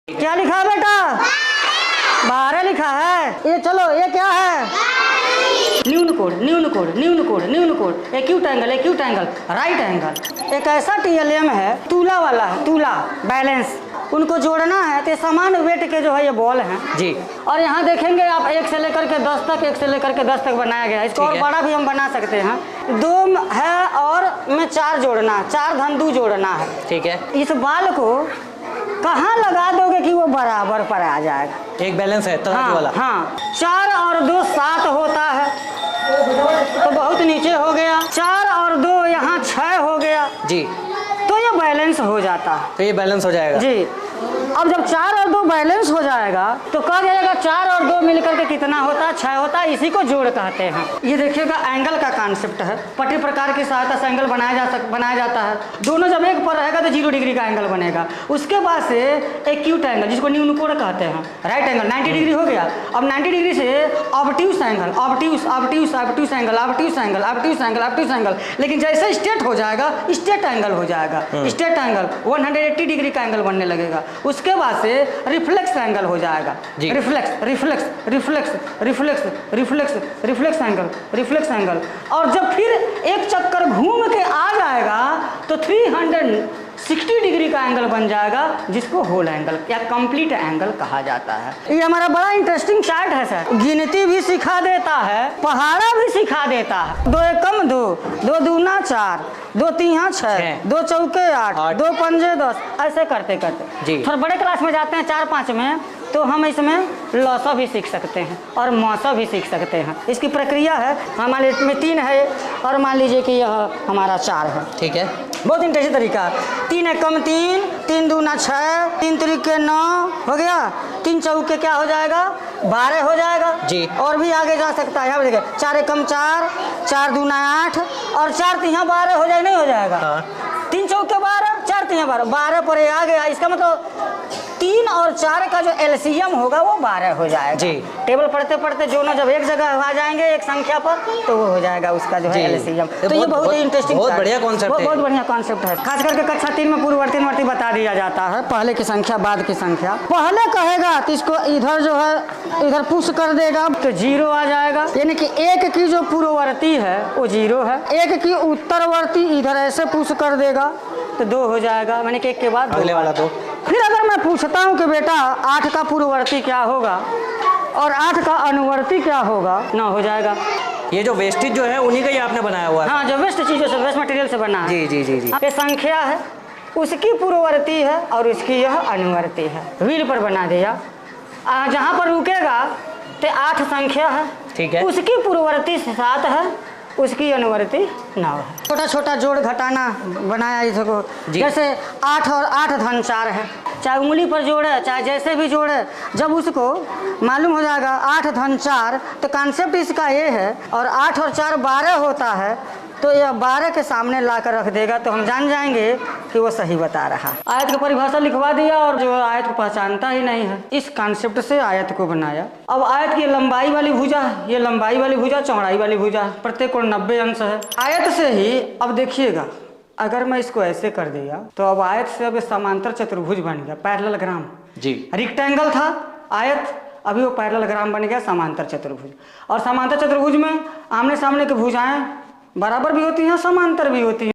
क्या लिखा है बेटा? 12 लिखा है। ये चलो, ये क्या है? न्यून कोण, न्यून कोण, न्यून कोण, न्यून कोण, acute angle, acute angle, right angle. एक ऐसा टीएलएम है, तूला वाला है, तूला बैलेंस, उनको जोड़ना है तो समान वेट के जो है ये बॉल हैं जी। और यहाँ देखेंगे आप 1 से लेकर के 10 तक, 1 से लेकर के 10 तक बनाया गया है। इसको और बड़ा भी हम बना सकते हैं। 2 है और में 4 जोड़ना है, 4 धन 2 जोड़ना है। ठीक है। इस बाल को कहाँ लगा दोगे कि वो बराबर पर आ जाएगा? एक बैलेंस है तराजू वाला। हाँ, 4 और 2 7 होता है, तो बहुत नीचे हो गया। 4 और 2 यहाँ 6 हो गया जी, तो ये बैलेंस हो जाता है। तो ये बैलेंस हो जाएगा जी। अब जब 4 और 2 बैलेंस हो जाएगा तो कह जाएगा 4 और 2 मिलकर के कितना होता है? 6 होता है। इसी को जोड़ कहते हैं। ये देखिएगा एंगल का कॉन्सेप्ट है। पट्टी प्रकार की सहायता से एंगल बनाया जाता है। दोनों जब एक पर रहेगा तो 0 डिग्री का एंगल बनेगा। उसके बाद से एक्यूट एंगल, जिसको न्यून कोण कहते हैं, राइट एंगल 90 डिग्री हो गया। अब 90 डिग्री से obtuse angle, obtuse obtuse obtuse angle, obtuse angle, obtuse angle, obtuse angle. लेकिन जैसे स्ट्रेट हो जाएगा, स्ट्रेट एंगल हो जाएगा। स्ट्रेट एंगल 180 डिग्री का एंगल बनने लगेगा। उसके बाद से रिफ्लेक्स एंगल हो जाएगा। Reflex reflex reflex reflex reflex reflex angle, reflex angle. और जब फिर एक चक्कर घूम के आ जाएगा तो 360 डिग्री का एंगल बन जाएगा, जिसको होल एंगल या कंप्लीट एंगल कहा जाता है। ये हमारा बड़ा इंटरेस्टिंग चार्ट है सर। गिनती भी सिखा देता है, पहाड़ा भी सिखा देता है। 2 एकम 2, 2 दूना 4, 2 तीहा 6, 2 चौके 8, 2 पंजे 10, ऐसे करते करते थोड़ा बड़े क्लास में जाते हैं 4-5 में, तो हम इसमें लॉसा भी सीख सकते हैं और मौसा भी सीख सकते हैं। इसकी प्रक्रिया है, हमारे में 3 है और मान लीजिए कि यह हमारा 4 है। ठीक है, बहुत इंटरेस्टिंग तरीका है। 3 एकम 3, 3 दूना 6, 3 त्रिके 9 हो गया, 3 चौके क्या हो जाएगा? 12 हो जाएगा जी। और भी आगे जा सकता है। यहाँ देखिए 4 एकम 4, 4 दूना 8 और 4 तिहा 12 हो जाए, नहीं हो जाएगा? 3 चौके 12, 4 तिहा 12, 12 पर आ गया। इसका मतलब 3 और 4 का जो एलसीएम होगा वो 12 हो जाएगा जी। टेबल पढ़ते पढ़ते दोनों जब एक जगह आ जाएंगे एक संख्या पर, तो वो हो जाएगा उसका जो है एलसीएम। तो ये बहुत ही इंटरेस्टिंग, बहुत बढ़िया कॉन्सेप्ट है, बहुत बढ़िया कॉन्सेप्ट है। खास करके कक्षा 3 में पूर्ववर्ती बता दिया जाता है, पहले की संख्या बाद की संख्या। पहले कहेगा तो इसको इधर जो है इधर पुश कर देगा तो 0 आ जाएगा, यानी कि 1 की जो पूर्ववर्ती है वो 0 है। 1 की उत्तरवर्ती इधर ऐसे पुश कर देगा तो 2 हो जाएगा, मैंने कि 1 के बाद अगले वाला 2। फिर अगर मैं पूछता हूँ कि बेटा 8 का पूर्ववर्ती क्या होगा और 8 का अनुवर्ती क्या होगा, 9 हो जाएगा। ये जो वेस्टेज जो है उन्हीं का ही आपने बनाया हुआ है? हाँ, जो वेस्ट चीज़ों से, वेस्ट मटेरियल से बना है। जी जी जी जी। ये संख्या है, उसकी पूर्ववर्ती है और इसकी यह अनुवर्ती है। व्हील पर बना दिया, जहाँ पर रुकेगा तो 8 संख्या है, ठीक है, उसकी पूर्ववर्ती 7 है, उसकी अनुवर्ती 9 है। छोटा छोटा जोड़ घटाना बनाया इसको, जैसे 8 और 8 धन 4 है, चाहे उंगली पर जोड़े चाहे जैसे भी जोड़े, जब उसको मालूम हो जाएगा 8 धन 4, तो कॉन्सेप्ट इसका ये है। और 8 और 4 12 होता है, तो यह 12 के सामने ला कर रख देगा तो हम जान जाएंगे कि वो सही बता रहा है। आयत की परिभाषा लिखवा दिया और जो आयत को पहचानता ही नहीं है, इस कॉन्सेप्ट से आयत को बनाया। अब आयत की लंबाई वाली भुजा, ये लंबाई वाली भुजा, चौड़ाई वाली भुजा, प्रत्येक कोण 90 अंश है। आयत से ही अब देखिएगा, अगर मैं इसको ऐसे कर दिया तो अब आयत से अब समांतर चतुर्भुज बन गया, पैरेललोग्राम जी। रेक्टेंगल था आयत, अभी वो पैरेललोग्राम बन गया समांतर चतुर्भुज। और समांतर चतुर्भुज में आमने सामने की भुजाएं बराबर भी होती हैं, समांतर भी होती हैं।